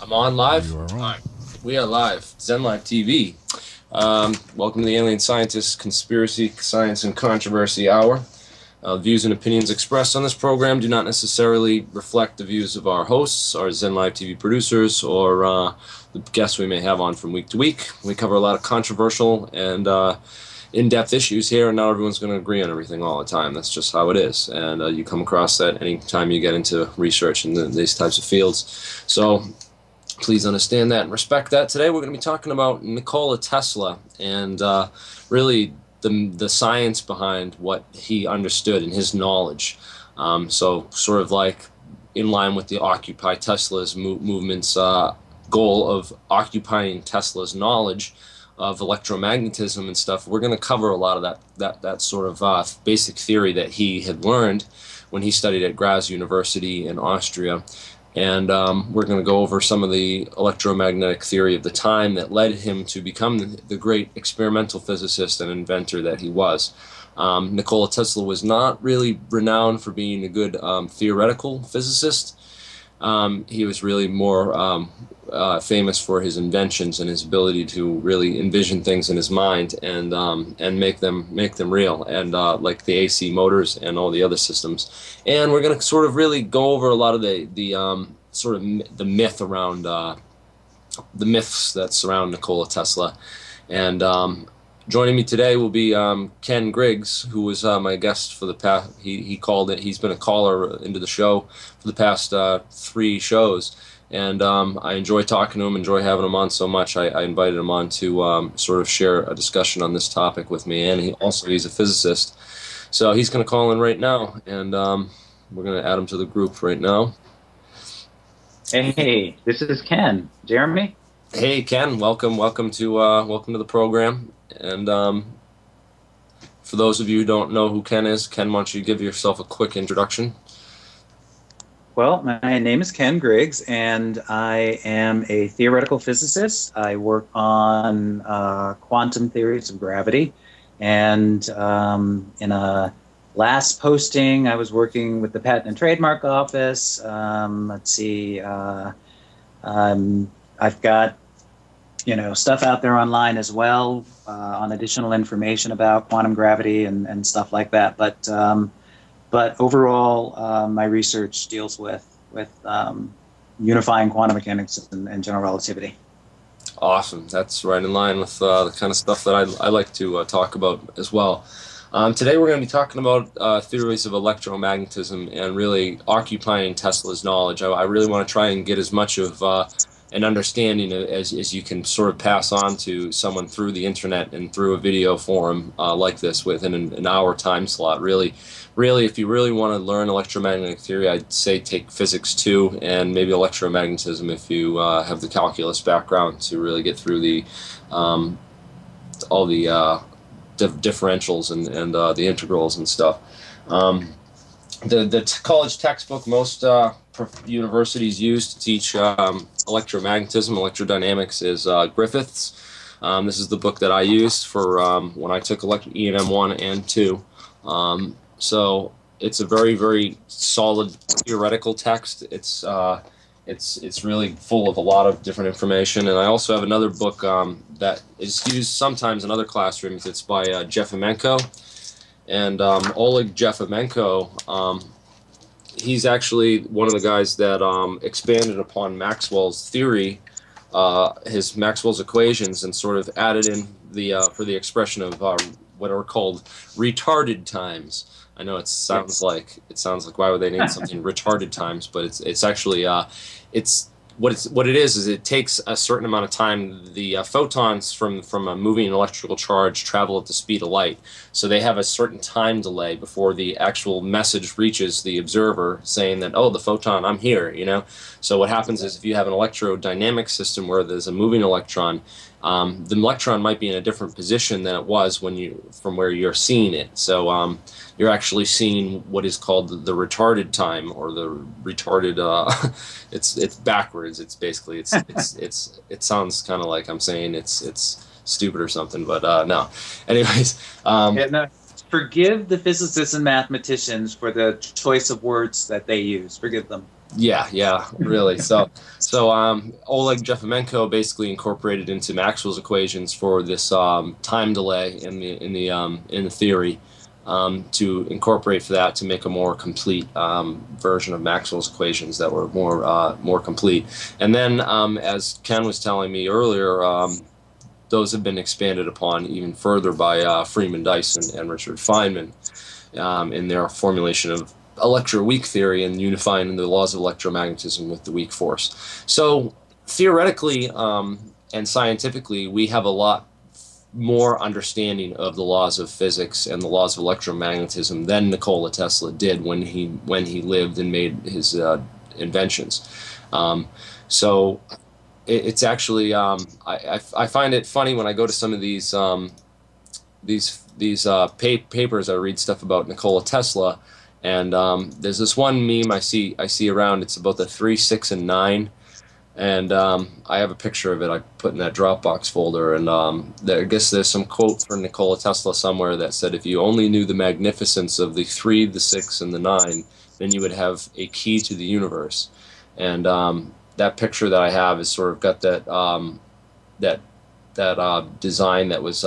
I'm on live. You are on. We are live. Zen Live TV. Welcome to the Alien Scientists Conspiracy, Science, and Controversy Hour. Views and opinions expressed on this program do not necessarily reflect the views of our hosts, our Zen Live TV producers, or the guests we may have on from week to week. We cover a lot of controversial and in-depth issues here, and not everyone's going to agree on everything all the time. That's just how it is, and you come across that any time you get into research in these types of fields. So please understand that and respect that. Today we're going to be talking about Nikola Tesla and really the science behind what he understood and his knowledge. So sort of like in line with the Occupy Tesla's movement's goal of occupying Tesla's knowledge of electromagnetism and stuff. We're going to cover a lot of that sort of basic theory that he had learned when he studied at Graz University in Austria. And we're going to go over some of the electromagnetic theory of the time that led him to become the great experimental physicist and inventor that he was. Nikola Tesla was not really renowned for being a good theoretical physicist. He was really more famous for his inventions and his ability to really envision things in his mind and make them real, and like the AC motors and all the other systems. And we're going to sort of really go over a lot of the sort of the myth around the myths that surround Nikola Tesla. And joining me today will be Ken Griggs, who was my guest for the past. He called it. He's been a caller into the show for the past 3 shows. And I enjoy talking to him, enjoy having him on so much. I invited him on to sort of share a discussion on this topic with me. And he's a physicist. So he's going to call in right now, and we're going to add him to the group right now. Hey, this is Ken. Jeremy? Hey, Ken. Welcome to the program. And for those of you who don't know who Ken is, Ken, why don't you give yourself a quick introduction? Well, my name is Ken Griggs, and I am a theoretical physicist. I work on quantum theories of gravity. And in a last posting, I was working with the Patent and Trademark Office. Let's see. I've got stuff out there online as well on additional information about quantum gravity and stuff like that. But overall, my research deals with unifying quantum mechanics and general relativity. Awesome. That's right in line with the kind of stuff that I like to talk about as well. Today we're going to be talking about theories of electromagnetism and really occupying Tesla's knowledge. I really want to try and get as much of an understanding as you can sort of pass on to someone through the internet and through a video forum like this within an hour time slot. Really, if you really want to learn electromagnetic theory, I'd say take Physics 2 and maybe electromagnetism if you have the calculus background to really get through the all the differentials and the integrals and stuff. The college textbook most universities use to teach electromagnetism, electrodynamics is Griffith's. This is the book that I used for when I took E&M 1 and 2. So it's a very, very solid theoretical text. It's really full of a lot of different information. And I also have another book that is used sometimes in other classrooms. It's by Jefimenko. And Oleg Jefimenko, he's actually one of the guys that expanded upon Maxwell's theory, his Maxwell's equations, and sort of added in for the expression of what are called retarded times. I know it sounds like why would they name something retarded times, but it's actually what it is it takes a certain amount of time. The photons from a moving electrical charge travel at the speed of light, so they have a certain time delay before the actual message reaches the observer saying that, oh, the photon, I'm here, So what happens is if you have an electrodynamic system where there's a moving electron, the electron might be in a different position than it was from where you're seeing it. So you're actually seeing what is called the retarded time, or the retarded. It's backwards. It's basically it sounds kind of like I'm saying it's stupid or something, but no. Anyways, forgive the physicists and mathematicians for the choice of words that they use. Forgive them. Yeah, really. Oleg Jeffimenko basically incorporated into Maxwell's equations for this time delay in the theory, to incorporate for that to make a more complete version of Maxwell's equations that were more complete. And then, as Ken was telling me earlier, those have been expanded upon even further by Freeman Dyson and Richard Feynman in their formulation of electroweak theory and unifying the laws of electromagnetism with the weak force. So theoretically and scientifically, we have a lot more understanding of the laws of physics and the laws of electromagnetism than Nikola Tesla did when he lived and made his inventions. So it's actually I find it funny when I go to some of these papers. I read stuff about Nikola Tesla, and there's this one meme I see around. It's about the 3, 6, and 9, and I have a picture of it I put in that Dropbox folder. And I guess there's some quote from Nikola Tesla somewhere that said, "If you only knew the magnificence of the 3, the 6, and the 9, then you would have a key to the universe." And that picture that I have is sort of got that design that was.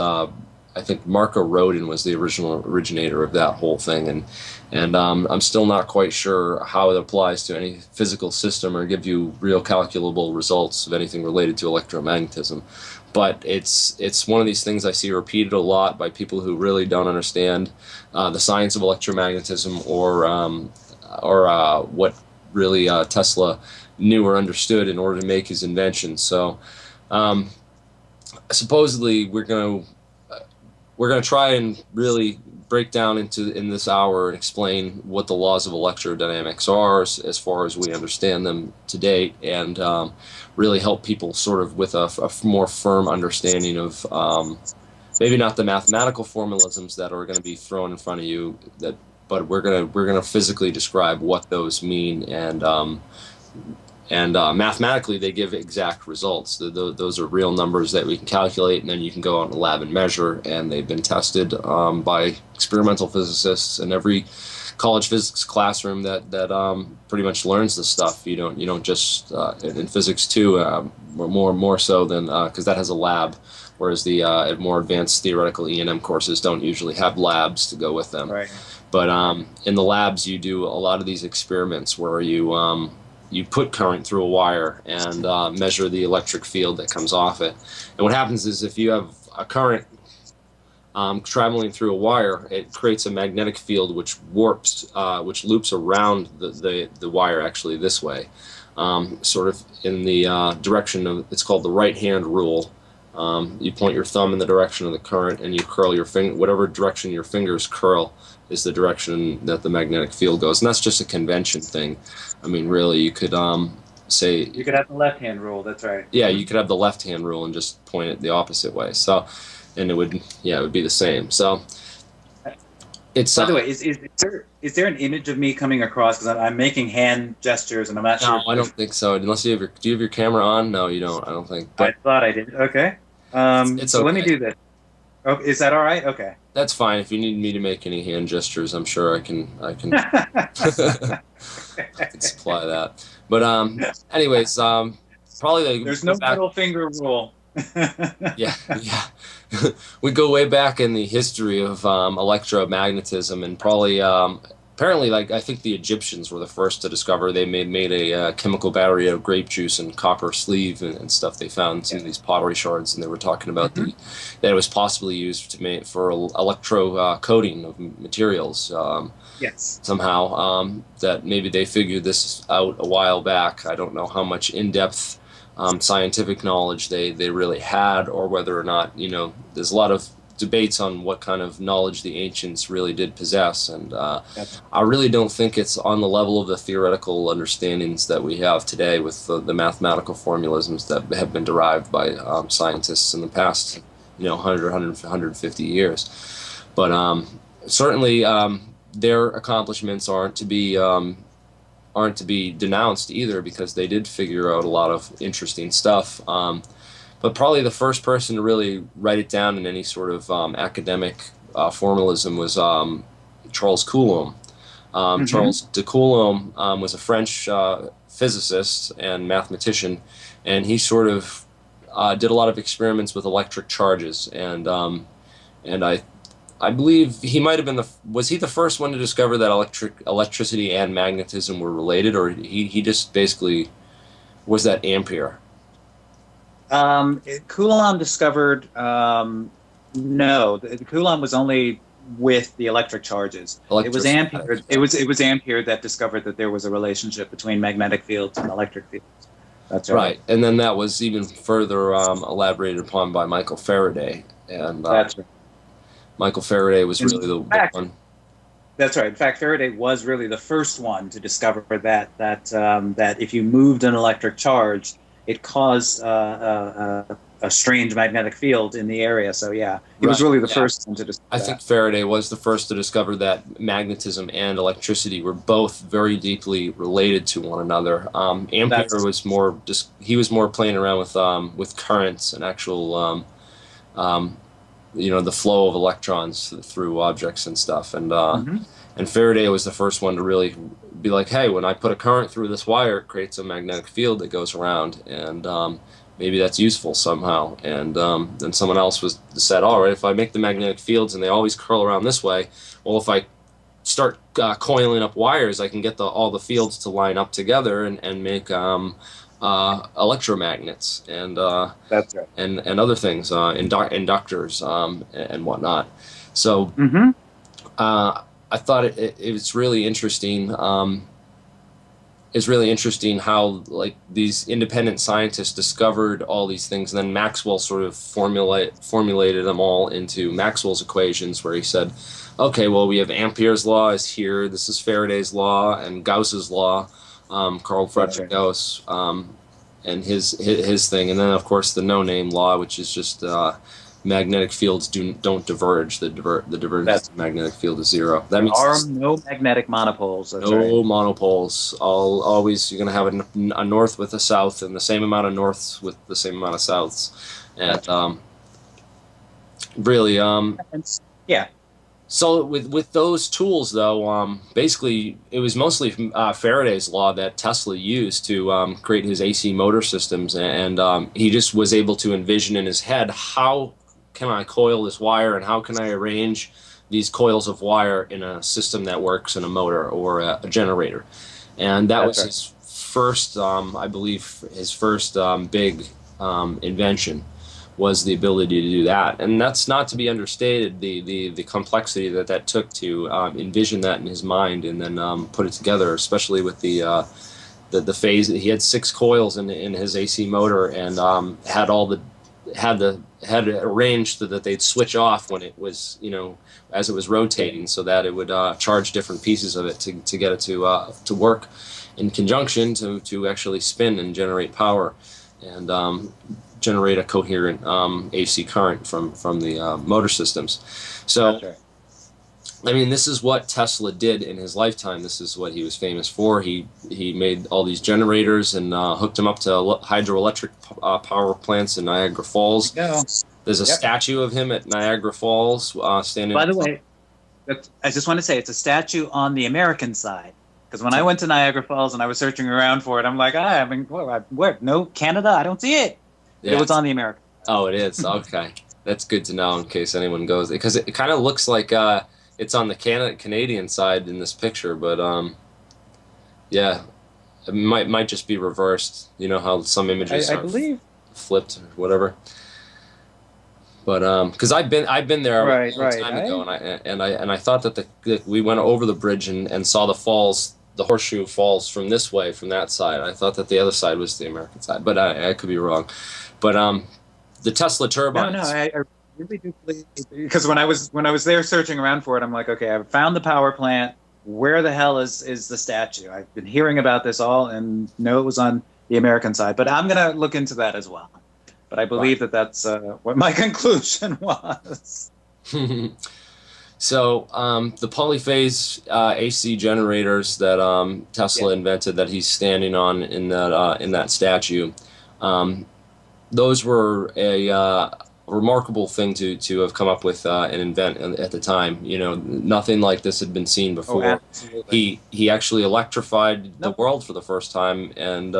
I think Marco Rodin was the originator of that whole thing, and I'm still not quite sure how it applies to any physical system or give you real calculable results of anything related to electromagnetism. But it's one of these things I see repeated a lot by people who really don't understand the science of electromagnetism or what really Tesla knew or understood in order to make his invention. So supposedly we're going to try and really break down in this hour and explain what the laws of electrodynamics are as far as we understand them to date, and really help people sort of with a more firm understanding of maybe not the mathematical formalisms that are going to be thrown in front of you, but we're gonna physically describe what those mean, and mathematically they give exact results. Those are real numbers that we can calculate, and then you can go out in the lab and measure, and they've been tested by experimental physicists in every college physics classroom that pretty much learns this stuff. You don't just in physics too, more so than because that has a lab, whereas the more advanced theoretical E&M courses don't usually have labs to go with them. Right. But in the labs, you do a lot of these experiments where you put current through a wire and measure the electric field that comes off it. And what happens is if you have a current traveling through a wire, it creates a magnetic field which warps, which loops around the wire actually this way, sort of in the direction of, it's called the right-hand rule. You point your thumb in the direction of the current, and you curl your finger, whatever direction your fingers curl is the direction that the magnetic field goes. And that's just a convention thing. I mean, really, you could say... You could have the left-hand rule, that's right. Yeah, you could have the left-hand rule and just point it the opposite way. So, and it would be the same. So, it's... By the way, is there an image of me coming across? Because I'm making hand gestures, and I'm not sure. No, I don't think so. Unless you have do you have your camera on? No, you don't. I don't think. But I thought I did. Okay. it's so okay. let me do this. Oh, is that all right? Okay. That's fine. If you need me to make any hand gestures, I'm sure I can I can supply that. But anyways, probably there's no middle finger rule. yeah. We go way back in the history of electromagnetism, and probably apparently, like, I think the Egyptians were the first to discover. They made a chemical battery out of grape juice and copper sleeve and stuff they found in these pottery shards, and they were talking about that it was possibly used to make for electro coating of materials. Yes. Somehow, that maybe they figured this out a while back. I don't know how much in-depth scientific knowledge they really had, or whether or not, there's a lot of debates on what kind of knowledge the ancients really did possess, and I really don't think it's on the level of the theoretical understandings that we have today with the mathematical formalisms that have been derived by scientists in the past 150 years. But certainly their accomplishments aren't to be denounced either, because they did figure out a lot of interesting stuff. But probably the first person to really write it down in any sort of academic formalism was Charles Coulomb. Charles de Coulomb was a French physicist and mathematician, and he sort of did a lot of experiments with electric charges, and I believe he might have been was he the first one to discover that electricity and magnetism were related, or he just basically was that Ampere? Coulomb discovered, no, Coulomb was only with the electric charges. It was Ampere. It was Ampere that discovered that there was a relationship between magnetic fields and electric fields. That's right. Right, and then that was even further elaborated upon by Michael Faraday, and that's right. Michael Faraday was really the one. That's right. In fact, Faraday was really the first one to discover that if you moved an electric charge, it caused a strange magnetic field in the area. So yeah, he was really the first one to discover that. I think Faraday was the first to discover that magnetism and electricity were both very deeply related to one another. Ampere was more he was more playing around with currents and actual the flow of electrons through objects and stuff, and Faraday was the first one to really be like, hey, when I put a current through this wire, it creates a magnetic field that goes around, and maybe that's useful somehow. And then someone else said, all right, if I make the magnetic fields and they always curl around this way, well, if I start coiling up wires, I can get all the fields to line up together and make electromagnets and that's right. and other things, inductors and whatnot. So I thought it's really interesting. It's really interesting how like these independent scientists discovered all these things, and then Maxwell sort of formulated them all into Maxwell's equations, where he said, okay, well, we have Ampere's law is here, this is Faraday's law, and Gauss's law, Carl Friedrich Gauss, and his thing, and then of course the no-name law, which is just magnetic fields don't diverge. The divergence of the magnetic field is zero. That means there are no magnetic monopoles. No monopoles. Always you're going to have a north with a south, and the same amount of norths with the same amount of souths, and really yeah. So with those tools, though, basically it was mostly Faraday's law that Tesla used to create his AC motor systems, and he just was able to envision in his head, how can I coil this wire, and how can I arrange these coils of wire in a system that works in a motor or a generator. And that was his first, I believe, his first big invention, was the ability to do that. And that's not to be understated, the complexity that took to envision that in his mind and then put it together, especially with the phase. He had 6 coils in his AC motor, and had it arranged so that they'd switch off when it was, as it was rotating, so that it would charge different pieces of it to get it to work in conjunction to actually spin and generate power and generate a coherent AC current from the motor systems. So, I mean, this is what Tesla did in his lifetime. This is what he was famous for. He made all these generators and hooked them up to hydroelectric power plants in Niagara Falls. There's a statue of him at Niagara Falls standing. By the way, I just want to say it's a statue on the American side. Because when I went to Niagara Falls and I was searching around for it, I'm like, where? No, Canada? I don't see it. Yeah. It was on the American side. Oh, it is? Okay. That's good to know in case anyone goes. Because it kind of looks like it's on the Canadian side in this picture, but yeah, it might just be reversed. You know how some images I are believe flipped or whatever. But because I've been there a long time ago, and I thought that we went over the bridge and saw the falls, the Horseshoe Falls from this way, from that side. I thought that the other side was the American side, but I could be wrong. But the Tesla turbines. No, I really do believe, because when I was there searching around for it, I'm like, okay, I've found the power plant. Where the hell is the statue? I've been hearing about this all, and no, it was on the American side. But I'm gonna look into that as well. But I believe that's what my conclusion was. So the polyphase AC generators that Tesla invented, that he's standing on in that statue, those were a remarkable thing to have come up with and invent at the time. You know, nothing like this had been seen Oh, before. absolutely. He actually electrified the Nope. world for the first time, and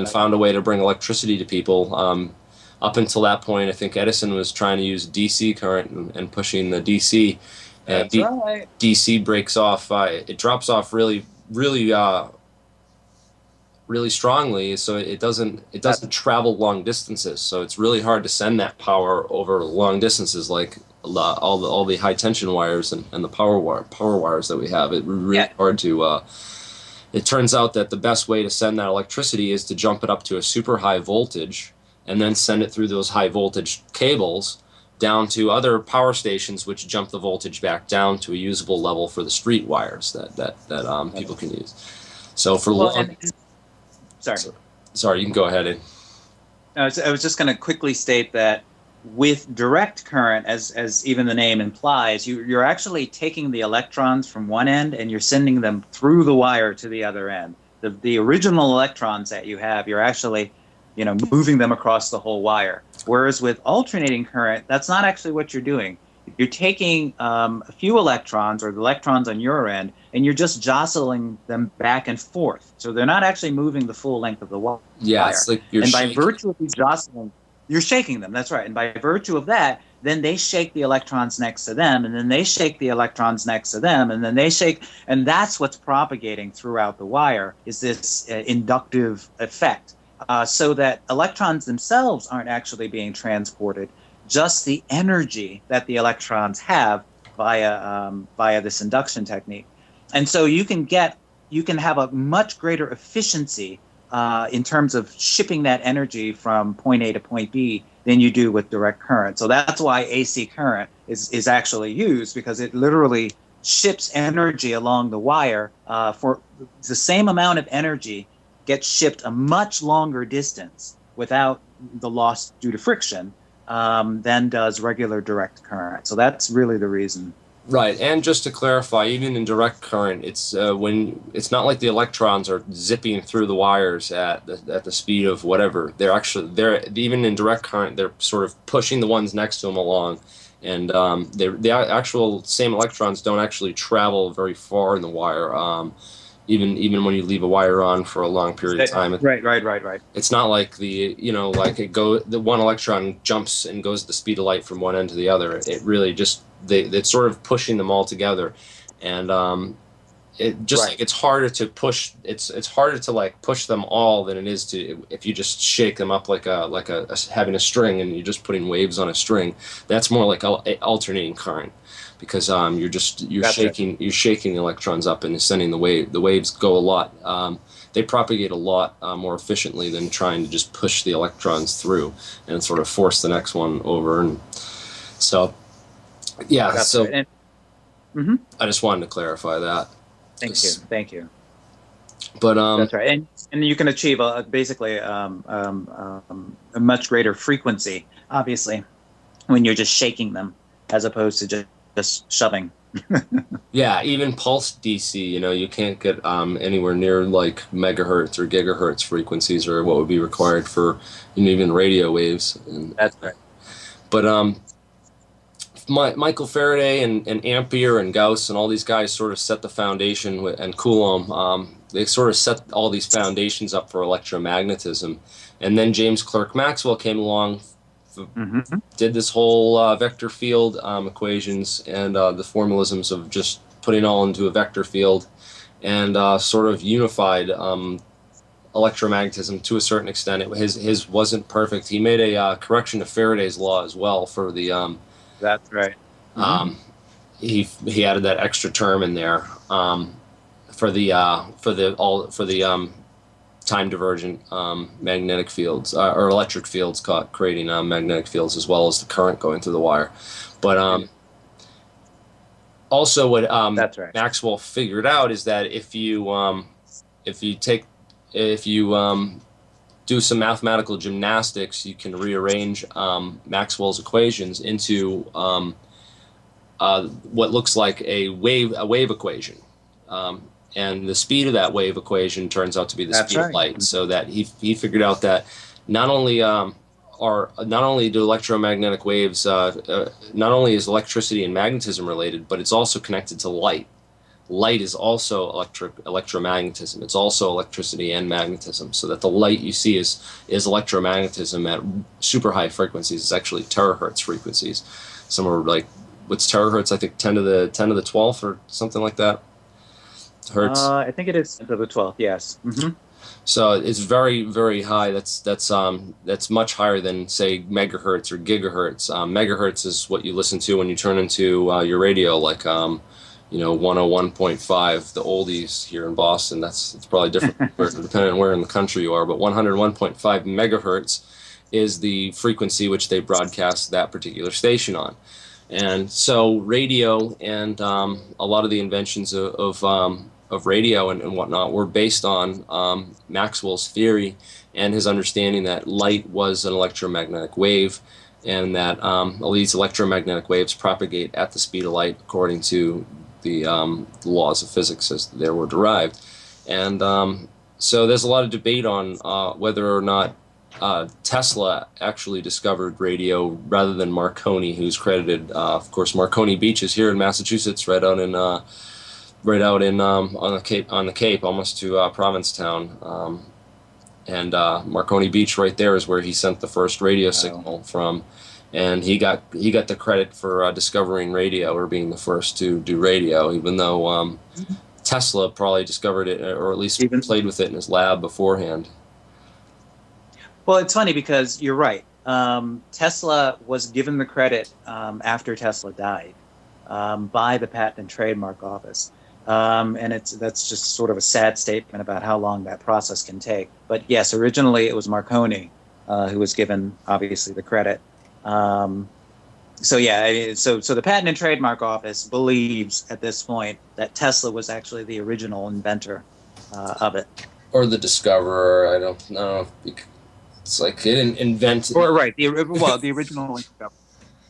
found a way to bring electricity to people. Up until that point, I think Edison was trying to use DC current and pushing the DC, and That's right. DC breaks off. It drops off really strongly, so it doesn't travel long distances. So it's really hard to send that power over long distances, like all the high tension wires and the power wires that we have. It really Yeah. hard to. It turns out that the best way to send that electricity is to jump it up to a super high voltage and then send it through those high voltage cables down to other power stations, which jump the voltage back down to a usable level for the street wires that people can use. So for Well, long. sorry. Sorry, you can go ahead. I was just going to quickly state that with direct current, as even the name implies, you're actually taking the electrons from one end and you're sending them through the wire to the other end. The original electrons that you have, you're actually, moving them across the whole wire. Whereas with alternating current, that's not actually what you're doing. You're taking a few electrons, or the electrons on your end, and you're just jostling them back and forth. So they're not actually moving the full length of the wire. Yeah, it's like you're and by shaking. virtue of you jostling, you're shaking them. That's right. And by virtue of that, then they shake the electrons next to them, and then they shake the electrons next to them, and then they shake, and that's what's propagating throughout the wire, is this inductive effect, so that electrons themselves aren't actually being transported, just the energy that the electrons have via this induction technique. And so you can have a much greater efficiency in terms of shipping that energy from point A to point B than you do with direct current. So that's why AC current is actually used, because it literally ships energy along the wire for the same amount of energy gets shipped a much longer distance without the loss due to friction than does regular direct current. So that's really the reason. Right, and just to clarify, even in direct current, it's not like the electrons are zipping through the wires at the speed of whatever. They're even in direct current, they're sort of pushing the ones next to them along, and the actual same electrons don't actually travel very far in the wire. Even when you leave a wire on for a long period of time. Right. It's not like the one electron jumps and goes at the speed of light from one end to the other. It really just it's sort of pushing them all together, and it's harder to push. It's harder to like push them all than it is to if you just shake them up like having a string and you're just putting waves on a string. That's more like alternating current. Because you're shaking the electrons up and sending the wave. The waves go a lot. They propagate a lot more efficiently than trying to just push the electrons through and sort of force the next one over. And so, yeah. That's so right. I just wanted to clarify that. Thank you. But that's right, and you can achieve basically a much greater frequency, obviously, when you're just shaking them as opposed to just shoving. Yeah, even pulsed DC, you can't get anywhere near like megahertz or gigahertz frequencies, or what would be required for even radio waves. That's right. But Michael Faraday and Ampere and Gauss and all these guys sort of set the foundation, and Coulomb. They sort of set all these foundations up for electromagnetism, and then James Clerk Maxwell came along. Did this whole vector field equations and the formalisms of just putting all into a vector field, and sort of unified electromagnetism to a certain extent. His wasn't perfect. He made a correction to Faraday's law as well for the. That's right. He added that extra term in there for the time divergent magnetic fields or electric fields, creating magnetic fields as well as the current going through the wire. But also what That's right. Maxwell figured out is that if you do some mathematical gymnastics, you can rearrange Maxwell's equations into what looks like a wave equation. And the speed of that wave equation turns out to be the speed of light. So that he figured out that not only are not only do electromagnetic waves, not only is electricity and magnetism related, but it's also connected to light. Light is also electromagnetism. It's also electricity and magnetism. So that the light you see is electromagnetism at super high frequencies. It's actually terahertz frequencies. Some are like, what's terahertz? I think 10 to the 12th or something like that. Hertz. I think it is 10 to the 12th. Yes. Mm-hmm. So it's very, very high. That's much higher than, say, megahertz or gigahertz. Megahertz is what you listen to when you turn into your radio, like 101.5, the oldies here in Boston. It's probably different depending on where in the country you are. But 101.5 megahertz is the frequency which they broadcast that particular station on. And so radio and a lot of the inventions of radio and whatnot were based on Maxwell's theory and his understanding that light was an electromagnetic wave, and that these electromagnetic waves propagate at the speed of light according to the laws of physics as they were derived. And so there's a lot of debate on whether or not Tesla actually discovered radio rather than Marconi, who's credited. Of course, Marconi Beach is here in Massachusetts, right out in on the Cape, almost to Provincetown. And Marconi Beach, right there, is where he sent the first radio signal from, and he got the credit for discovering radio, or being the first to do radio, even though Tesla probably discovered it, or at least played with it in his lab beforehand. Well, it's funny because you're right. Tesla was given the credit after Tesla died by the Patent and Trademark Office. And that's just sort of a sad statement about how long that process can take. But yes, originally it was Marconi who was given, obviously, the credit. So yeah, so the Patent and Trademark Office believes at this point that Tesla was actually the original inventor of it, or the discoverer. I don't know. It's like they didn't invent. Or right, the original discoverer.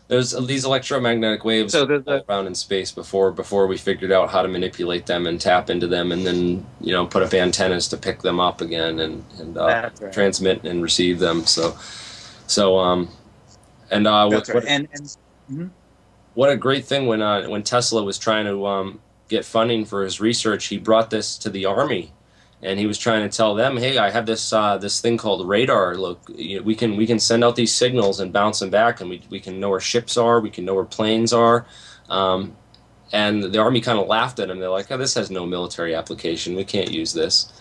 There's these electromagnetic waves all around in space before we figured out how to manipulate them and tap into them, and then put up antennas to pick them up again and transmit and receive them. What a great thing when Tesla was trying to get funding for his research, he brought this to the Army. And he was trying to tell them, "Hey, I have this thing called radar. Look, we can send out these signals and bounce them back, and we can know where ships are, we can know where planes are." And the Army kind of laughed at him. They're like, "Oh, this has no military application. We can't use this."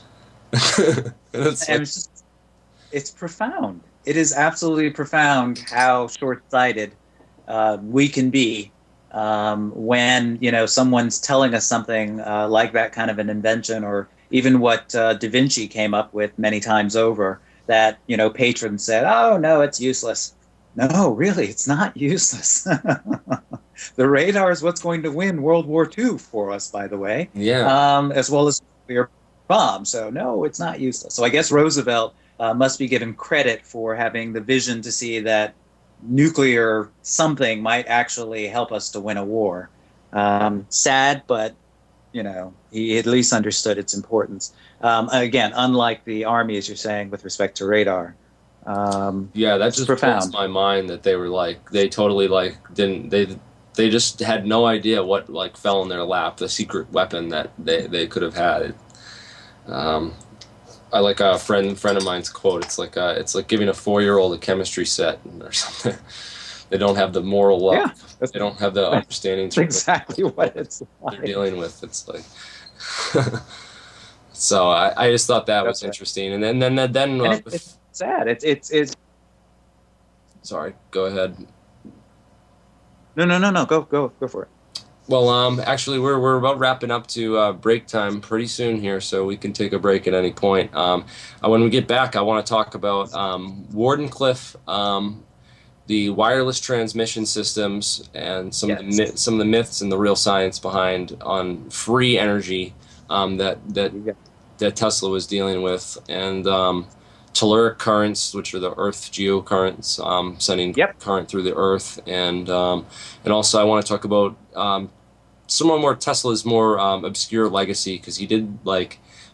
It's profound. It is absolutely profound how short-sighted we can be when someone's telling us something like that kind of an invention, or even what Da Vinci came up with many times over, that patrons said, "Oh no, it's useless." No, really, it's not useless. The radar is what's going to win World War II for us, by the way. Yeah. As well as nuclear bomb. So no, it's not useless. So I guess Roosevelt must be given credit for having the vision to see that nuclear something might actually help us to win a war. Sad, but he at least understood its importance. Again, unlike the Army, as you're saying, with respect to radar. Yeah, that just blows my mind that they were they totally they just had no idea what fell in their lap, the secret weapon that they could have had. I like a friend of mine's quote. It's like giving a 4-year-old a chemistry set or something. They don't have the moral they don't have the understanding. That's exactly what it's like. They're dealing with. It's like so. I just thought that was interesting, and then it's sad. It's. Sorry. Go ahead. No. Go for it. Well, actually, we're about wrapping up to break time pretty soon here, so we can take a break at any point. When we get back, I want to talk about Wardenclyffe, the wireless transmission systems, and some of the myths and the real science behind on free energy that Tesla was dealing with, and telluric currents, which are the Earth geocurrents, sending current through the Earth, and also I want to talk about some more Tesla's more obscure legacy, because he did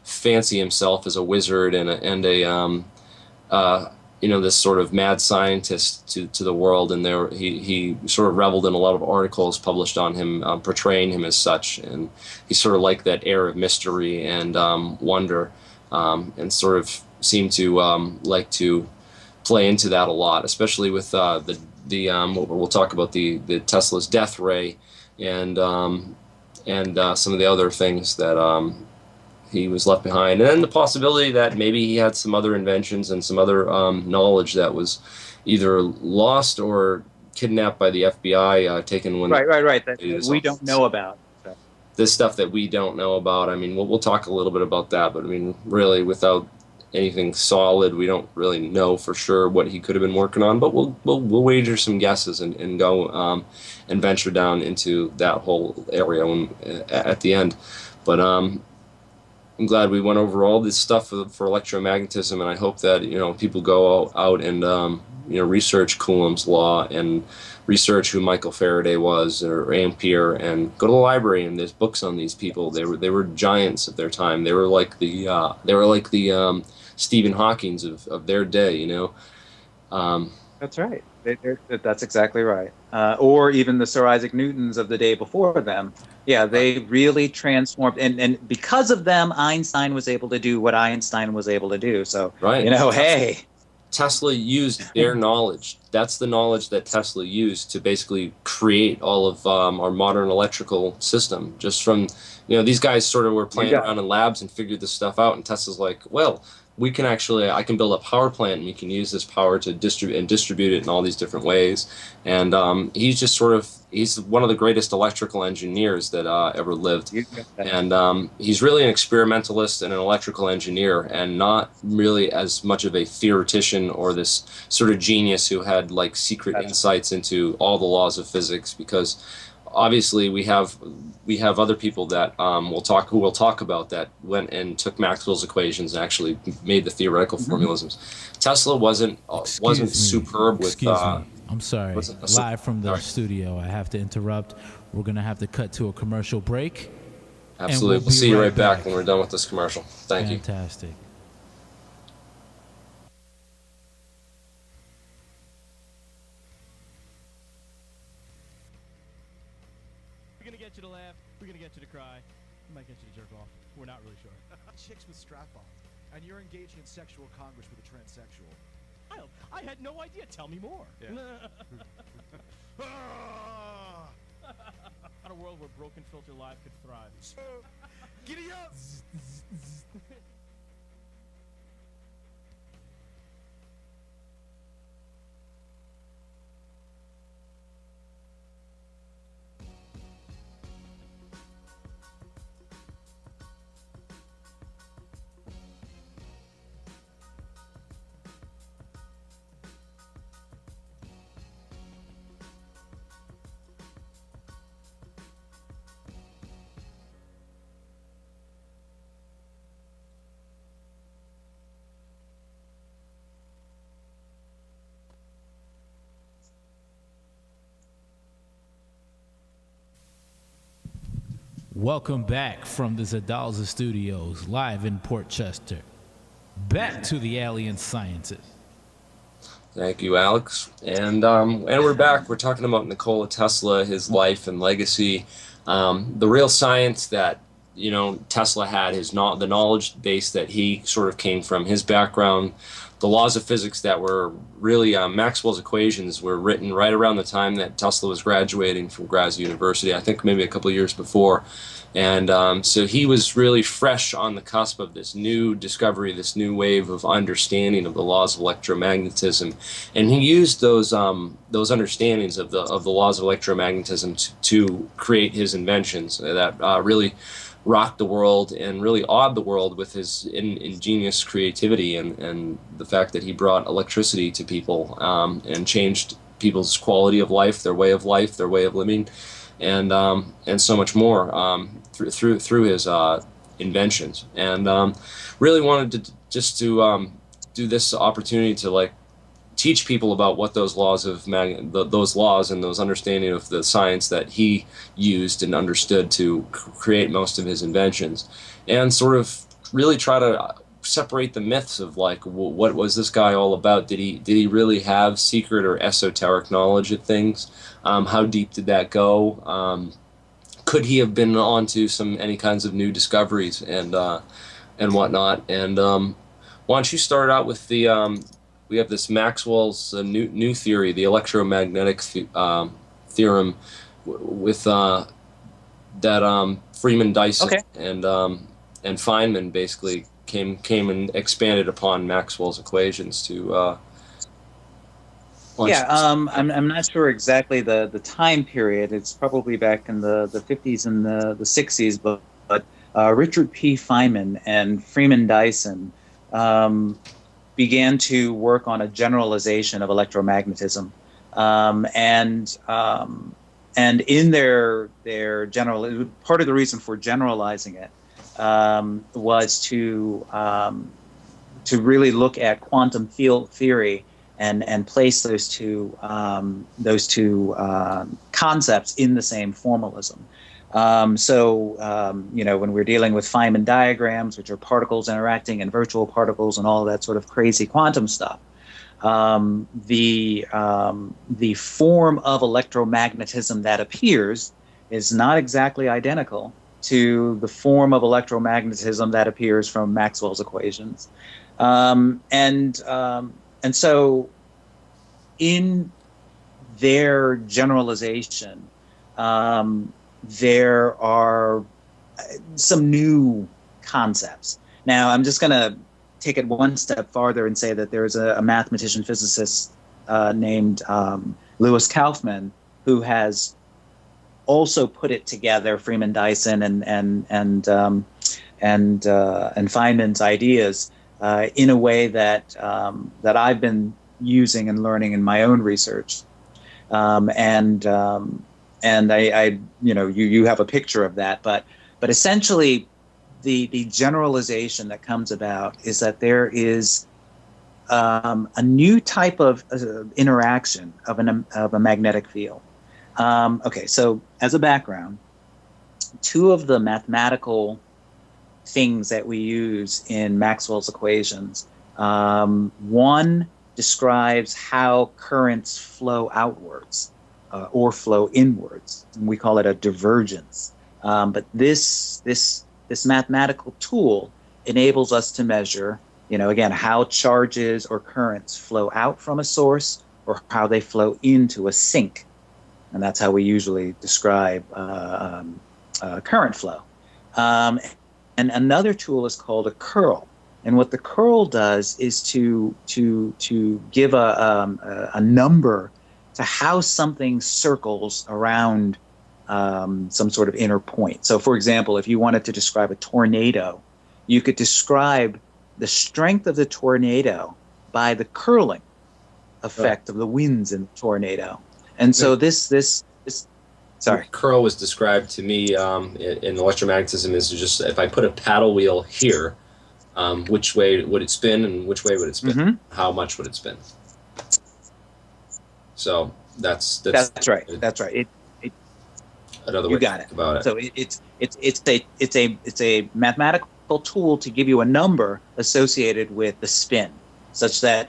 fancy himself as a wizard and this sort of mad scientist to the world, and he sort of reveled in a lot of articles published on him, portraying him as such, and he sort of liked that air of mystery and wonder, and sort of seemed to like to play into that a lot, especially with we'll talk about the Tesla's death ray, and some of the other things that he was left behind, and then the possibility that maybe he had some other inventions and some other knowledge that was either lost or kidnapped by the FBI, taken when right that we don't know about. So. This stuff that we don't know about. I mean, we'll talk a little bit about that, but I mean, really, without anything solid, we don't really know for sure what he could have been working on. But we'll wager some guesses and go and venture down into that whole area at the end. But I'm glad we went over all this stuff for electromagnetism, and I hope that people go out and research Coulomb's law and research who Michael Faraday was or Ampere, and go to the library, and there's books on these people. They were giants of their time. They were like the Stephen Hawkings of their day. That's right. That's exactly right. Or even the Sir Isaac Newtons of the day before them. Yeah, they really transformed, and because of them, Einstein was able to do what Einstein was able to do. So, right. Hey. Tesla used their knowledge. That's the knowledge that Tesla used to basically create all of our modern electrical system. Just from, these guys sort of were playing around in labs and figured this stuff out, and Tesla's like, well, I can build a power plant, and we can use this power to distribute it in all these different ways. And he's one of the greatest electrical engineers that ever lived. And he's really an experimentalist and an electrical engineer, and not really as much of a theoretician or this sort of genius who had like secret insights into all the laws of physics, because obviously we have other people that who will talk about that went and took Maxwell's equations and actually made the theoretical formalisms. Tesla wasn't superb with. I'm sorry. Live from the studio, I have to interrupt. We're gonna have to cut to a commercial break. Absolutely, we'll see you right back when we're done with this commercial. Thank you. Fantastic. We're gonna get you to laugh. We're gonna get you to cry. We might get you to jerk off. We're not really sure. Chicks with strap-ons, and you're engaging in sexual congress with a transsexual. I had no idea. Tell me more. Yeah. On a world where Broken Filter Live could thrive. So, giddy up! Welcome back from the Zadalza Studios, live in Port Chester. Back to the alien scientist. Thank you, Alex. And we're back. We're talking about Nikola Tesla, his life and legacy, the real science that Tesla had, the knowledge base that he sort of came from, his background, the laws of physics that were really Maxwell's equations were written right around the time that Tesla was graduating from Graz University, I think maybe a couple of years before. And so he was really fresh on the cusp of this new discovery, this new wave of understanding of the laws of electromagnetism. And he used those understandings of the laws of electromagnetism to create his inventions that really rocked the world and really awed the world with his ingenious creativity and the fact that he brought electricity to people and changed people's quality of life, their way of living, and so much more through his inventions. And really wanted to do this opportunity to teach people about what those laws of those laws and those understanding of the science that he used and understood to create most of his inventions, and sort of really try to separate the myths of like what was this guy all about? Did he really have secret or esoteric knowledge of things? How deep did that go? Could he have been onto any kinds of new discoveries and whatnot? And why don't you start out with the we have this Maxwell's new theory, the electromagnetic theorem, with that Freeman Dyson Okay. and Feynman basically came and expanded upon Maxwell's equations to. Yeah, I'm not sure exactly the time period. It's probably back in the 50s and the 60s, but Richard P. Feynman and Freeman Dyson began to work on a generalization of electromagnetism, and in their general, part of the reason for generalizing it was to really look at quantum field theory and place those two concepts in the same formalism. When we're dealing with Feynman diagrams, which are particles interacting and virtual particles and all of that sort of crazy quantum stuff, the form of electromagnetism that appears is not exactly identical to the form of electromagnetism that appears from Maxwell's equations. And so in their generalization, there are some new concepts. Now, I'm just going to take it one step farther and say that there's a mathematician physicist named Lewis Kaufman who has also put it together, Freeman Dyson and Feynman's ideas in a way that I've been using and learning in my own research, and I you have a picture of that, but essentially the generalization that comes about is that there is a new type of interaction of a magnetic field. Okay, so as a background, two of the mathematical things that we use in Maxwell's equations, one describes how currents flow outwards or flow inwards, and we call it a divergence. But this mathematical tool enables us to measure, again, how charges or currents flow out from a source or how they flow into a sink. And that's how we usually describe current flow. And another tool is called a curl. And what the curl does is to give a number to how something circles around some sort of inner point. So, for example, if you wanted to describe a tornado, you could describe the strength of the tornado by the curling effect of the winds in the tornado. And so this sorry. Curl was described to me in electromagnetism as just if I put a paddle wheel here, which way would it spin and which way would it spin? Mm-hmm. How much would it spin? So that's right. That's right. Another way you got it. About it. So it's a mathematical tool to give you a number associated with the spin, such that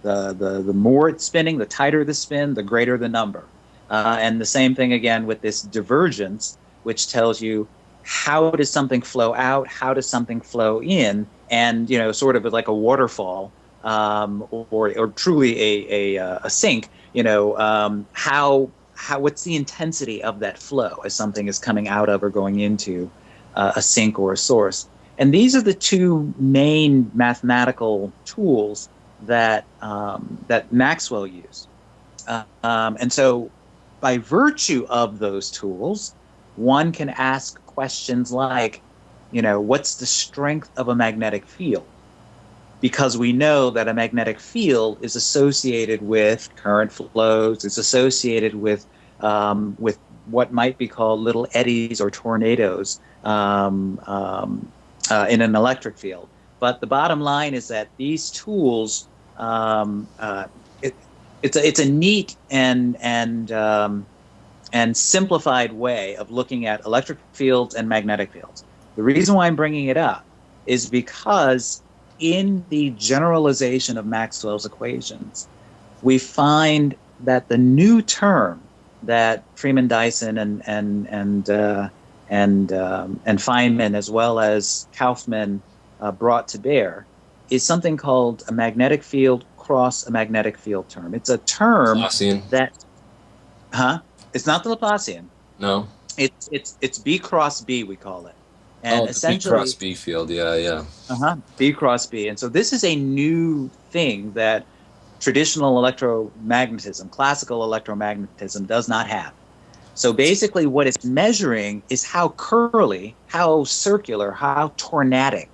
the more it's spinning, the tighter the spin, the greater the number. And the same thing again with this divergence, which tells you how does something flow out, how does something flow in, and sort of like a waterfall, or truly a sink. What's the intensity of that flow as something is coming out of or going into a sink or a source. And these are the two main mathematical tools that Maxwell used. And so by virtue of those tools, one can ask questions like, what's the strength of a magnetic field? Because we know that a magnetic field is associated with current flows, it's associated with what might be called little eddies or tornadoes in an electric field. But the bottom line is that these tools, it's a neat and simplified way of looking at electric fields and magnetic fields. The reason why I'm bringing it up is because in the generalization of Maxwell's equations, we find that the new term that Freeman Dyson and Feynman, as well as Kaufman, brought to bear, is something called a magnetic field cross a magnetic field term. It's a term Laplacian. that, it's not the Laplacian. No. It's B cross B, we call it. And the B cross B field, yeah. B cross B. And so this is a new thing that traditional electromagnetism, classical electromagnetism, does not have. So basically what it's measuring is how curly, how circular, how tornadic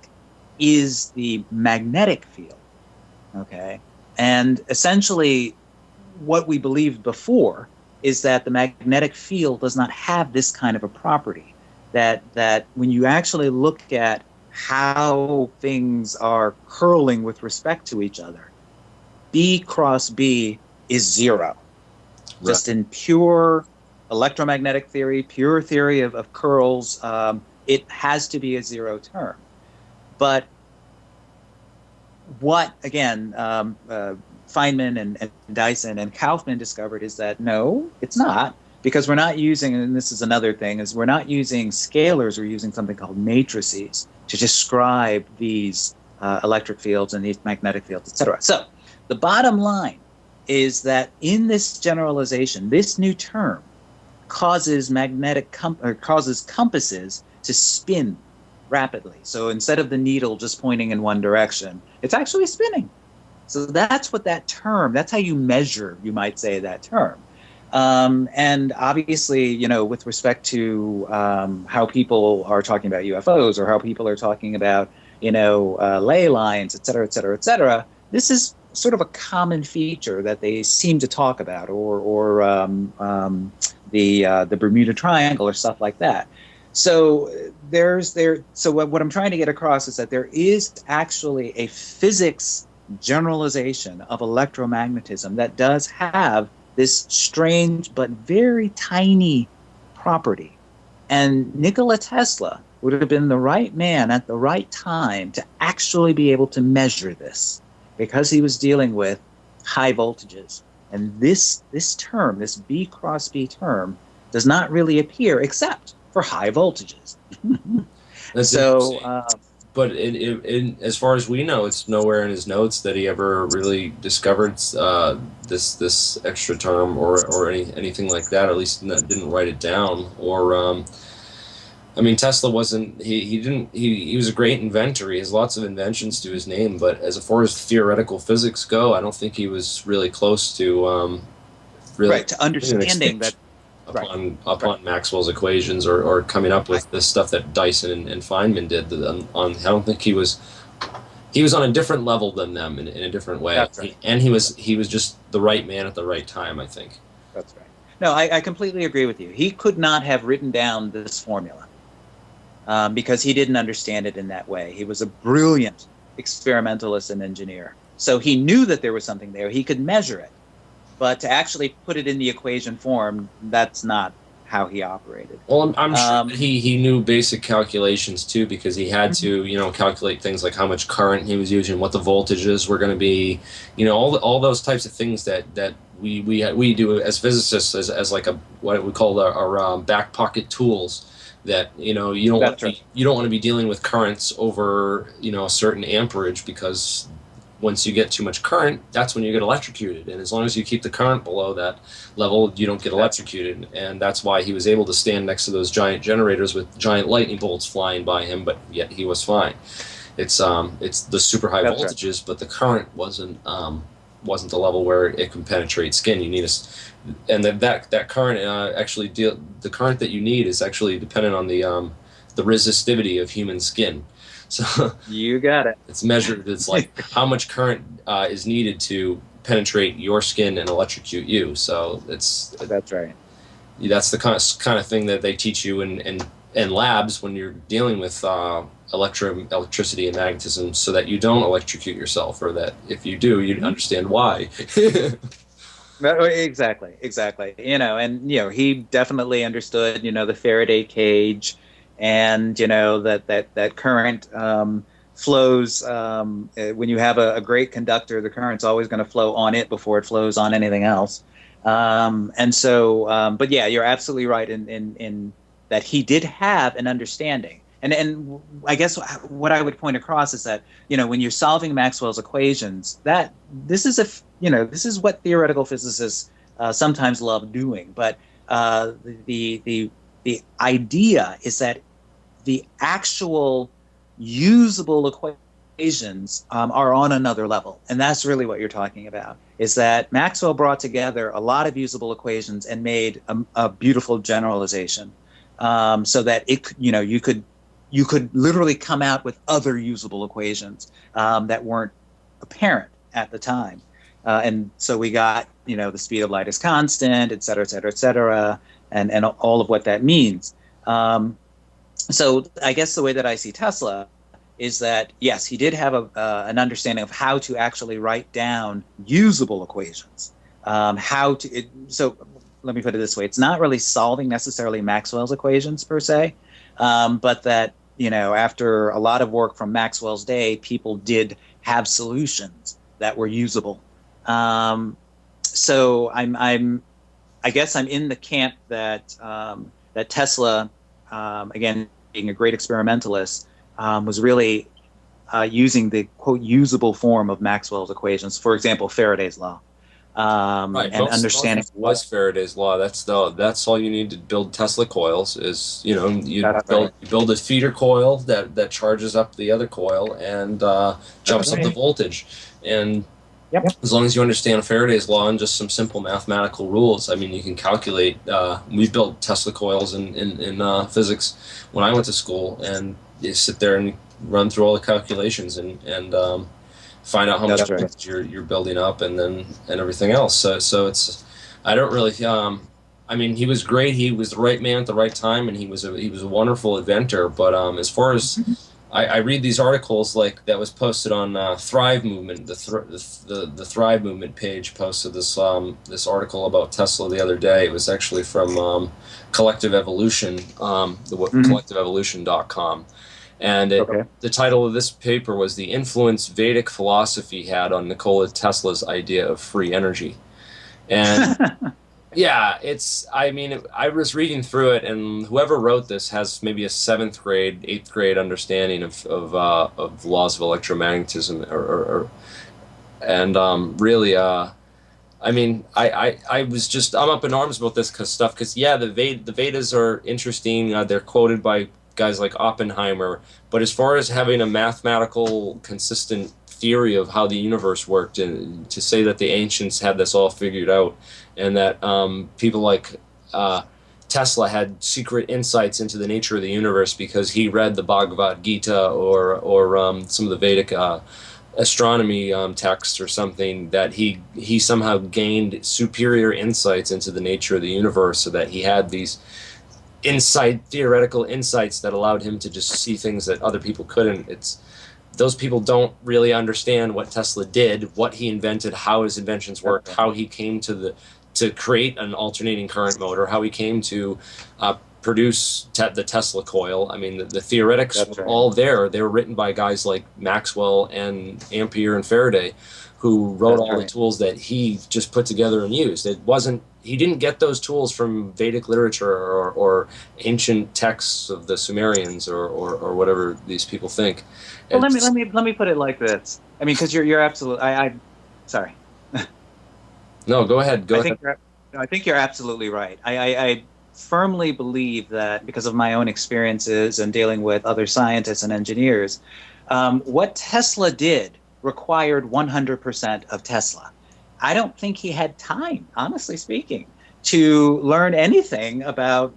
is the magnetic field. Okay? And essentially what we believed before is that the magnetic field does not have this kind of a property. That when you actually look at how things are curling with respect to each other, B cross B is zero. Right. Just in pure electromagnetic theory, pure theory of curls, it has to be a zero term. But what, again, Feynman and Dyson and Kaufman discovered is that no, it's not. Because we're not using, and this is another thing, is we're not using scalars, we're using something called matrices to describe these electric fields and these magnetic fields, etc. So the bottom line is that in this generalization, this new term causes causes compasses to spin rapidly. So instead of the needle just pointing in one direction, it's actually spinning. So that's what that term, that's how you measure, you might say, that term. And obviously, with respect to how people are talking about UFOs or how people are talking about, ley lines, et cetera, et cetera, et cetera, this is sort of a common feature that they seem to talk about, or the Bermuda Triangle or stuff like that. So So what I'm trying to get across is that there is actually a physics generalization of electromagnetism that does have this strange but very tiny property. And Nikola Tesla would have been the right man at the right time to actually be able to measure this, because he was dealing with high voltages. And this term, this B cross B term, does not really appear except for high voltages. But as far as we know, it's nowhere in his notes that he ever really discovered this extra term or anything like that. Or at least didn't write it down. Or Tesla wasn't. He was a great inventor. He has lots of inventions to his name. But as far as theoretical physics go, I don't think he was really close to to understanding that. Upon Maxwell's equations or coming up with the stuff that Dyson and Feynman did. I don't think he was on a different level than them in a different way. That's right. He was just the right man at the right time, I think. That's right. No, I completely agree with you. He could not have written down this formula because he didn't understand it in that way. He was a brilliant experimentalist and engineer. So he knew that there was something there. He could measure it. But to actually put it in the equation form, that's not how he operated. Well, I'm sure he knew basic calculations too, because he had to, calculate things like how much current he was using, what the voltages were going to be, all those types of things that we do as physicists as like what we call our back pocket tools. That you don't want to be dealing with currents over a certain amperage, because once you get too much current, that's when you get electrocuted. And as long as you keep the current below that level, you don't get electrocuted. And that's why he was able to stand next to those giant generators with giant lightning bolts flying by him, but yet he was fine. It's the super high voltages, but the current wasn't the level where it can penetrate skin. You need that current the current that you need is actually dependent on the resistivity of human skin. So you got it. It's measured. It's like how much current is needed to penetrate your skin and electrocute you. So that's right. That's the kind of thing that they teach you in labs when you're dealing with electricity and magnetism, so that you don't electrocute yourself, or that if you do, you understand why. Exactly. And he definitely understood the Faraday cage. And that current flows. When you have a great conductor, the current's always going to flow on it before it flows on anything else. And so, but yeah, you're absolutely right in that he did have an understanding. And I guess what I would point across is that, when you're solving Maxwell's equations, that this is what theoretical physicists sometimes love doing. But the idea is that the actual usable equations are on another level, and that's really what you're talking about. Is that Maxwell brought together a lot of usable equations and made a beautiful generalization, so that you could literally come out with other usable equations that weren't apparent at the time. And so we got, the speed of light is constant, et cetera, et cetera, et cetera, and all of what that means. So I guess the way that I see Tesla is that, yes, he did have an understanding of how to actually write down usable equations. So let me put it this way. It's not really solving necessarily Maxwell's equations per se, but that, after a lot of work from Maxwell's day, people did have solutions that were usable. So I guess I'm in the camp that that Tesla, again, being a great experimentalist, was really using the quote usable form of Maxwell's equations. For example, Faraday's law, Right, and understanding was Faraday's law. That's all you need to build Tesla coils. Is you build a feeder coil that charges up the other coil and jumps up the voltage. And as long as you understand Faraday's law and just some simple mathematical rules, I mean, you can calculate. We've built Tesla coils in physics when I went to school, and you sit there and run through all the calculations and find out how much voltage you're building up, and everything else. So it's, I don't really. I mean, he was great. He was the right man at the right time, and he was a wonderful inventor. But as far as I read these articles like that was posted on Thrive Movement, the Thrive Movement page posted this this article about Tesla the other day. It was actually from Collective Evolution, collectiveevolution.com. And the title of this paper was "The Influence Vedic Philosophy Had on Nikola Tesla's Idea of Free Energy." And yeah, I was reading through it, and whoever wrote this has maybe a 7th grade, 8th grade understanding of the laws of electromagnetism, really, I mean, I'm up in arms about this because yeah, the Vedas are interesting. They're quoted by guys like Oppenheimer, but as far as having a mathematical, consistent theory of how the universe worked, and to say that the ancients had this all figured out, and that people like Tesla had secret insights into the nature of the universe because he read the Bhagavad Gita or some of the Vedic astronomy texts or something, that he somehow gained superior insights into the nature of the universe, so that he had these theoretical insights that allowed him to just see things that other people couldn't. Those people don't really understand what Tesla did, what he invented, how his inventions worked, how he came to create an alternating current motor, how he came to produce the Tesla coil. I mean, the theoretics were all there. They were written by guys like Maxwell and Ampere and Faraday, who wrote all the tools that he just put together and used. He didn't get those tools from Vedic literature or ancient texts of the Sumerians or whatever these people think. Well, let me put it like this. I mean, because you're absolutely. Sorry. No, go ahead. I think you're absolutely right. I firmly believe that, because of my own experiences and dealing with other scientists and engineers, what Tesla did required 100% of Tesla. I don't think he had time, honestly speaking, to learn anything about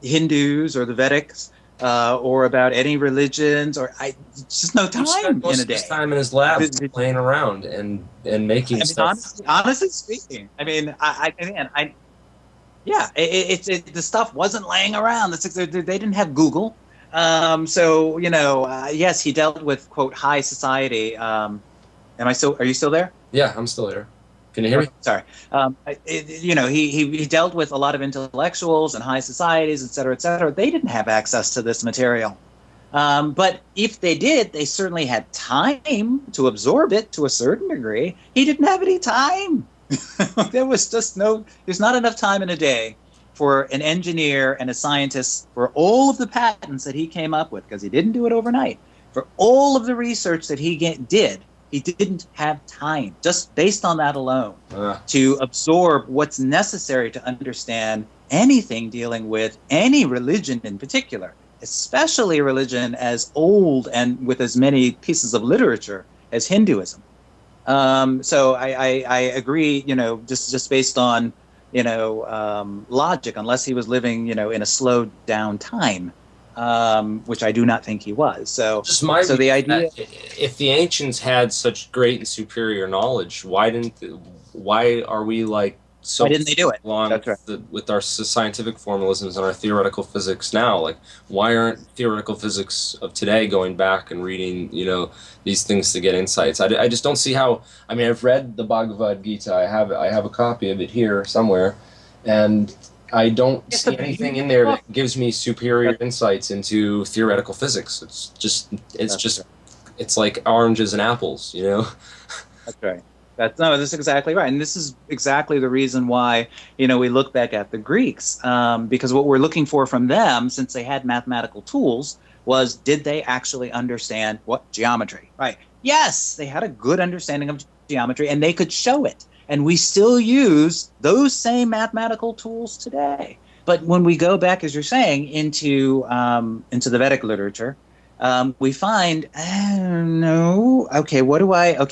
Hindus or the Vedics or about any religions. Just no time in a day. His time in his lab playing around and making stuff. Honestly speaking, I mean, the stuff wasn't laying around. They didn't have Google. So yes, he dealt with quote high society. Are you still there? Yeah, I'm still here. Can you hear me? Sorry. He dealt with a lot of intellectuals and high societies, et cetera, et cetera. They didn't have access to this material. But if they did, they certainly had time to absorb it to a certain degree. He didn't have any time. There's not enough time in a day for an engineer and a scientist for all of the patents that he came up with, because he didn't do it overnight. For all of the research that he did, he didn't have time, just based on that alone, to absorb what's necessary to understand anything dealing with any religion in particular, especially religion as old and with as many pieces of literature as Hinduism. So I agree, just based on, logic, unless he was living, in a slowed down time, which I do not think he was. So, So the idea, if the ancients had such great and superior knowledge, why are we like so why didn't they do it? along That's right. with our scientific formalisms and our theoretical physics now? Like, why aren't theoretical physics of today going back and reading, these things to get insights? I just don't see how. I mean, I've read the Bhagavad Gita. I have a copy of it here somewhere, and I don't see anything in there that gives me superior insights into theoretical physics. It's like oranges and apples, That's right. That's exactly right. And this is exactly the reason why, we look back at the Greeks, because what we're looking for from them, since they had mathematical tools, was, did they actually understand what geometry? Right. Yes, they had a good understanding of geometry, and they could show it. And we still use those same mathematical tools today. But when we go back, as you're saying, into the Vedic literature, we find, no, okay,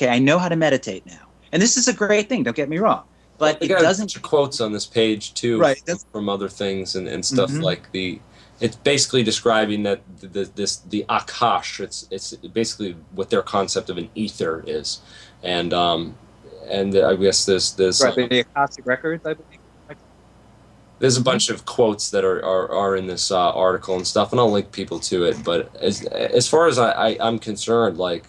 I know how to meditate now. And this is a great thing, don't get me wrong. But it doesn't quotes on this page too, right, from other things and stuff like it's basically describing that the Akash, it's basically what their concept of an ether is. And I guess there's right, the Akashic records, I believe. There's a bunch of quotes that are in this article and stuff, and I'll link people to it. But as far as I'm concerned, like,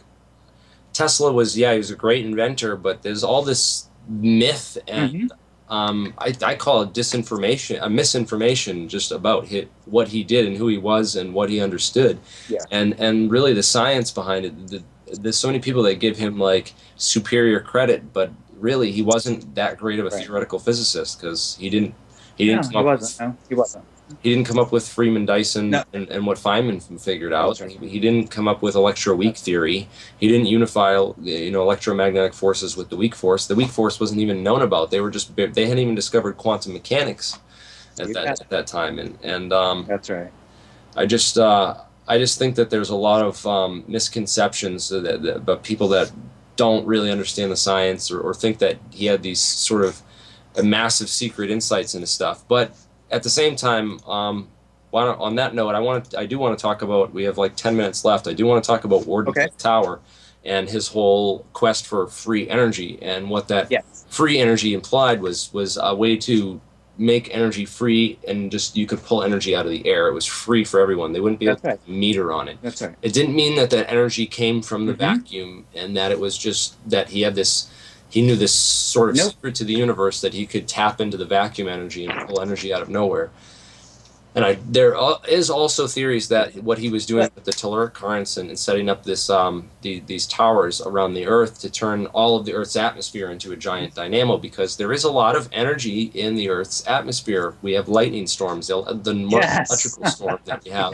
Tesla was, he was a great inventor, but there's all this myth and I call it disinformation, misinformation, just about what he did and who he was and what he understood. Yeah. And really the science behind it. There's so many people that give him like superior credit, but really he wasn't that great of a theoretical physicist, because he didn't come up with Freeman Dyson and what Feynman figured out. Right. He didn't come up with electroweak theory. He didn't unify electromagnetic forces with the weak force. The weak force wasn't even known about. They hadn't even discovered quantum mechanics at that time. And that's right. I just think that there's a lot of misconceptions about people that don't really understand the science or think that he had these sort of massive secret insights into stuff. But at the same time, on that note, I do want to talk about, we have like 10 minutes left. I do want to talk about Warden Tower and his whole quest for free energy, and what that free energy implied was a way to make energy free, and just you could pull energy out of the air. It was free for everyone. They wouldn't be able to put a meter on it. That's right. It didn't mean that energy came from the vacuum, and that it was just that he knew this sort of secret to the universe, that he could tap into the vacuum energy and pull energy out of nowhere. And there is also theories that what he was doing with the telluric currents and setting up these towers around the Earth to turn all of the Earth's atmosphere into a giant dynamo, because there is a lot of energy in the Earth's atmosphere. We have lightning storms. The electrical storm that we have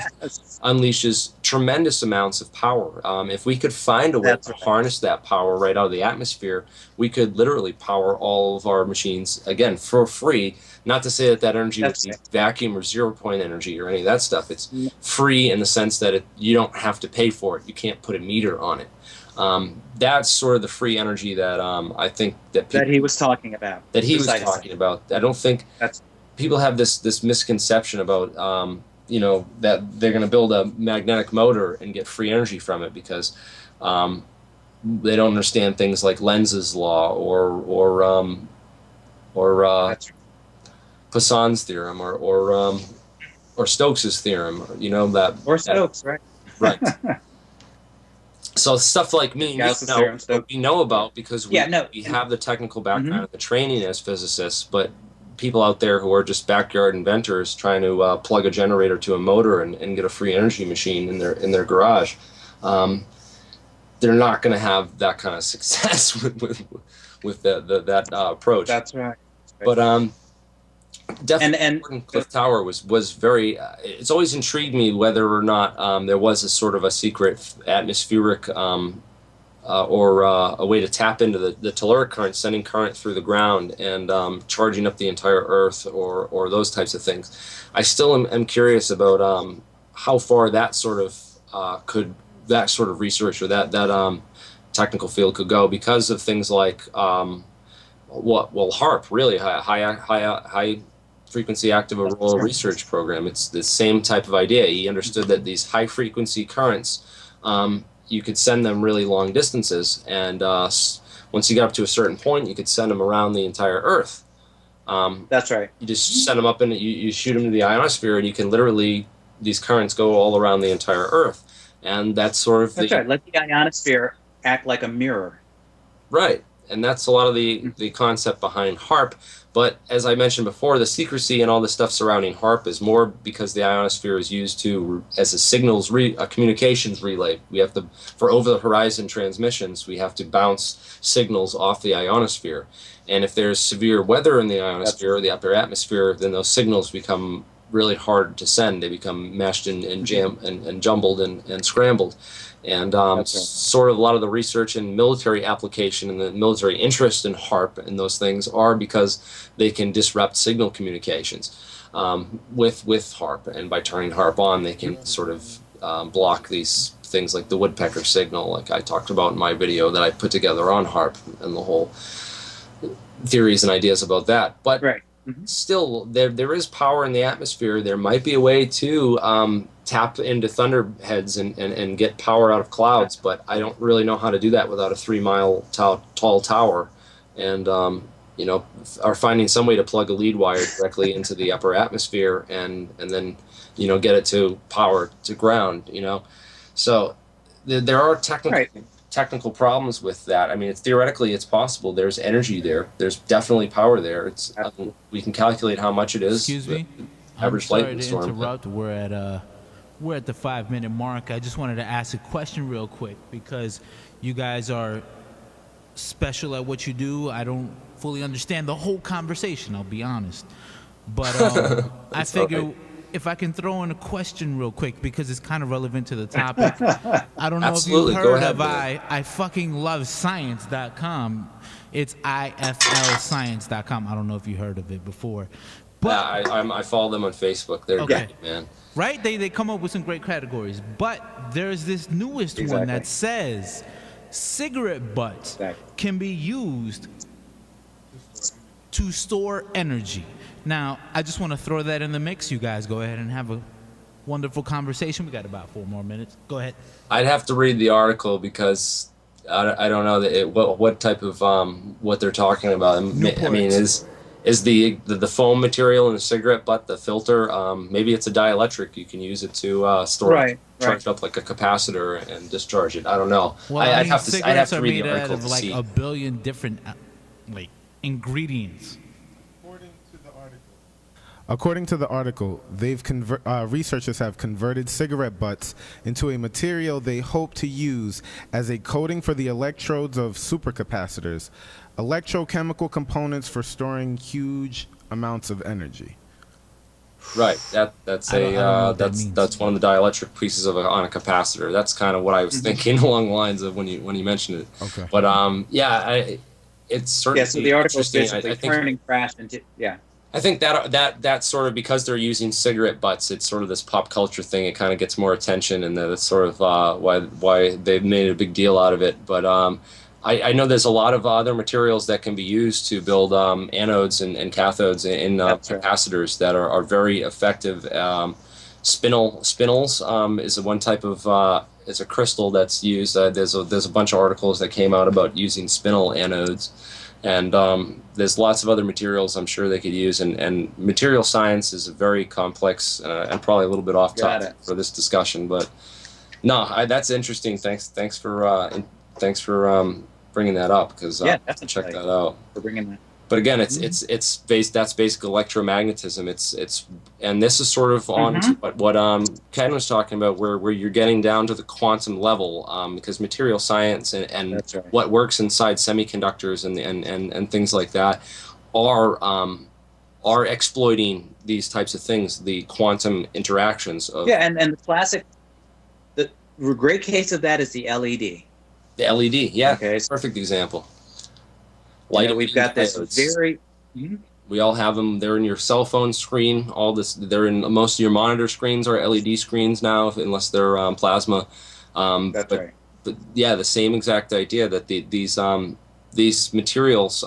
unleashes tremendous amounts of power. If we could find a way to harness that power right out of the atmosphere, we could literally power all of our machines, again, for free. Not to say that energy would be vacuum or 0-point energy or any of that stuff. It's free in the sense that you don't have to pay for it. You can't put a meter on it. That's sort of the free energy that I think that he was talking about. That he was talking about. I don't think people have this misconception about that they're going to build a magnetic motor and get free energy from it, because they don't understand things like Lenz's law or Poisson's theorem or Stokes's theorem, or Stokes, right? Right. So stuff like we know about, because we have the technical background and the training as physicists, but people out there who are just backyard inventors trying to plug a generator to a motor and get a free energy machine in their garage. They're not going to have that kind of success with that approach. That's right. But definitely, And Cliff Tower was very. It's always intrigued me whether or not there was a sort of a secret atmospheric or a way to tap into the telluric current, sending current through the ground and charging up the entire Earth, or those types of things. I still am curious about how far that sort of that sort of research or that technical field could go because of things like HARP, really high frequency active auroral research program. It's the same type of idea. He understood that these high frequency currents, you could send them really long distances, and once you got up to a certain point, you could send them around the entire Earth. That's right. You just send them up and you shoot them to the ionosphere, and you can literally, these currents go all around the entire Earth. And that's sort of That's right. Let the ionosphere act like a mirror. Right. And that's a lot of the concept behind HARP. But as I mentioned before, the secrecy and all the stuff surrounding HARP is more because the ionosphere is used as a communications relay. We have to, for over-the-horizon transmissions, we have to bounce signals off the ionosphere. And if there's severe weather in the ionosphere or the upper atmosphere, then those signals become really hard to send. They become meshed and jumbled and scrambled. And sort of a lot of the research and military application and the military interest in HARP and those things are because they can disrupt signal communications with HARP. And by turning HARP on, they can sort of block these things like the woodpecker signal, like I talked about in my video that I put together on HARP and the whole theories and ideas about that. But still, there is power in the atmosphere. There might be a way to tap into thunderheads and get power out of clouds, but I don't really know how to do that without a 3-mile tall tower, and are finding some way to plug a lead wire directly into the upper atmosphere and then get it to power to ground. So there are technical problems with that. I mean, theoretically it's possible. There's energy there. There's definitely power there. We can calculate how much it is. Excuse me. Average lightning storm. Sorry to interrupt. We're at the 5-minute mark. I just wanted to ask a question real quick because you guys are special at what you do. I don't fully understand the whole conversation, I'll be honest. But I figure if I can throw in a question real quick because it's kind of relevant to the topic. I don't know if you've heard of I fucking love science.com. It's IFLscience.com. I don't know if you heard of it before. But I follow them on Facebook. They're great, man. Right? They come up with some great categories. But there's this newest one that says cigarette butts can be used to store energy. Now, I just want to throw that in the mix. You guys go ahead and have a wonderful conversation. We got about 4 more minutes. Go ahead. I'd have to read the article because I don't know what type of what they're talking about. I mean, is the foam material in a cigarette butt the filter? Maybe it's a dielectric. You can use it to store charge it up like a capacitor and discharge it. I don't know. Well, I'd have to read the article to see. A billion different ingredients. According to the article, researchers have converted cigarette butts into a material they hope to use as a coating for the electrodes of supercapacitors, electrochemical components for storing huge amounts of energy. Right. That's one of the dielectric pieces on a capacitor. That's kind of what I was thinking along the lines of when you mentioned it. Okay. But it's certainly so the article is basically turning trash into I think that sort of, because they're using cigarette butts, it's sort of this pop culture thing. It kind of gets more attention, and that's sort of why they've made a big deal out of it. But I know there's a lot of other materials that can be used to build anodes and cathodes in capacitors that are very effective. Spinels is one type of it's a crystal that's used. There's a bunch of articles that came out about using spinel anodes. And there's lots of other materials I'm sure they could use, and material science is a very complex and probably a little bit off topic for this discussion. But no, that's interesting. Thanks for bringing that up, because definitely. check that out. For bringing that. But again, it's based. That's basic electromagnetism. And this is sort of on to what Ken was talking about, where you're getting down to the quantum level, because material science and right. what works inside semiconductors and things like that are exploiting these types of things, the quantum interactions of Yeah, and the great case of that is the LED. the LED. Yeah, Okay. perfect example. We've got this very. We all have them. They're in your cell phone screen. All this. They're in most of your monitor screens are LED screens now, unless they're plasma. That's right. But yeah, the same exact idea that these materials,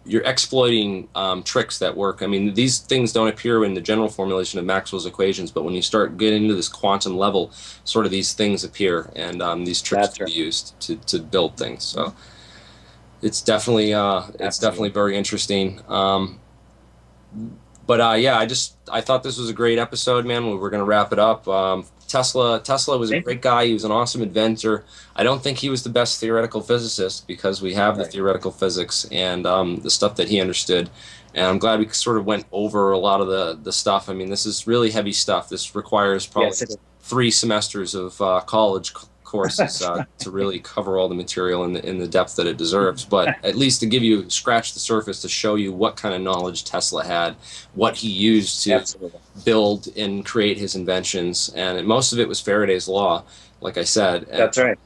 you're exploiting tricks that work. I mean, these things don't appear in the general formulation of Maxwell's equations, but when you start getting into this quantum level, sort of these things appear, and these tricks can be used to build things. So. It's definitely very interesting. But yeah, I thought this was a great episode, man. We're gonna wrap it up. Tesla was a great guy. He was an awesome inventor. I don't think he was the best theoretical physicist, because we have the theoretical physics and the stuff that he understood. And I'm glad we sort of went over a lot of the stuff. I mean, this is really heavy stuff. This requires probably 3 semesters of college courses to really cover all the material in the depth that it deserves, but at least to give you scratch the surface, to show you what kind of knowledge Tesla had, what he used to build and create his inventions, and most of it was Faraday's law, like I said. That's right.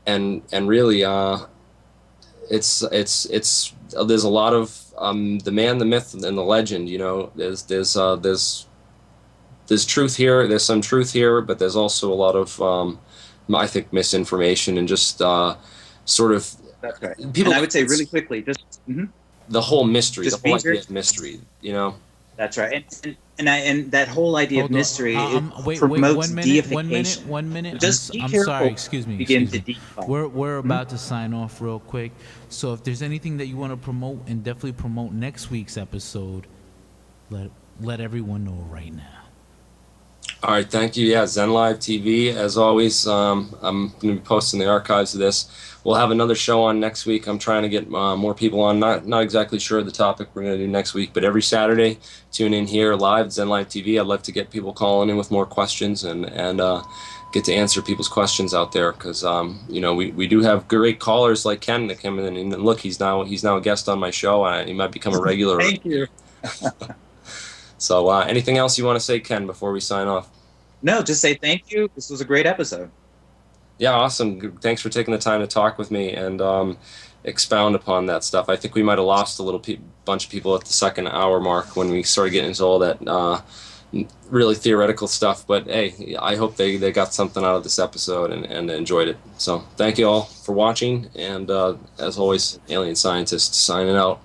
And really, it's there's a lot of the man, the myth, and the legend. You know, there's truth here. There's some truth here, but there's also a lot of I think misinformation and just sort of. That's right. People. And I would say really quickly, just the whole mystery, just the whole idea of mystery. You know. That's right, and that whole idea of mystery wait, promotes 1 minute, deification. 1 minute. Just I'm careful. sorry. Excuse me. Begin to deify. We're about to sign off real quick. So if there's anything that you want to promote, and definitely promote next week's episode, let everyone know right now. All right, thank you. Yeah, Zen Live TV, as always. I'm going to be posting the archives of this. We'll have another show on next week. I'm trying to get more people on. Not exactly sure of the topic we're going to do next week, but every Saturday, tune in here live, Zen Live TV. I'd love to get people calling in with more questions and get to answer people's questions out there, because you know, we do have great callers like Ken that come in, and look, he's now a guest on my show. He might become a regular. Thank you. So anything else you want to say, Ken, before we sign off? No, just say thank you. This was a great episode. Yeah, awesome. Thanks for taking the time to talk with me and expound upon that stuff. I think we might have lost a little bunch of people at the second hour mark when we started getting into all that really theoretical stuff. But hey, I hope they got something out of this episode and enjoyed it. So thank you all for watching. And as always, Alien Scientist signing out.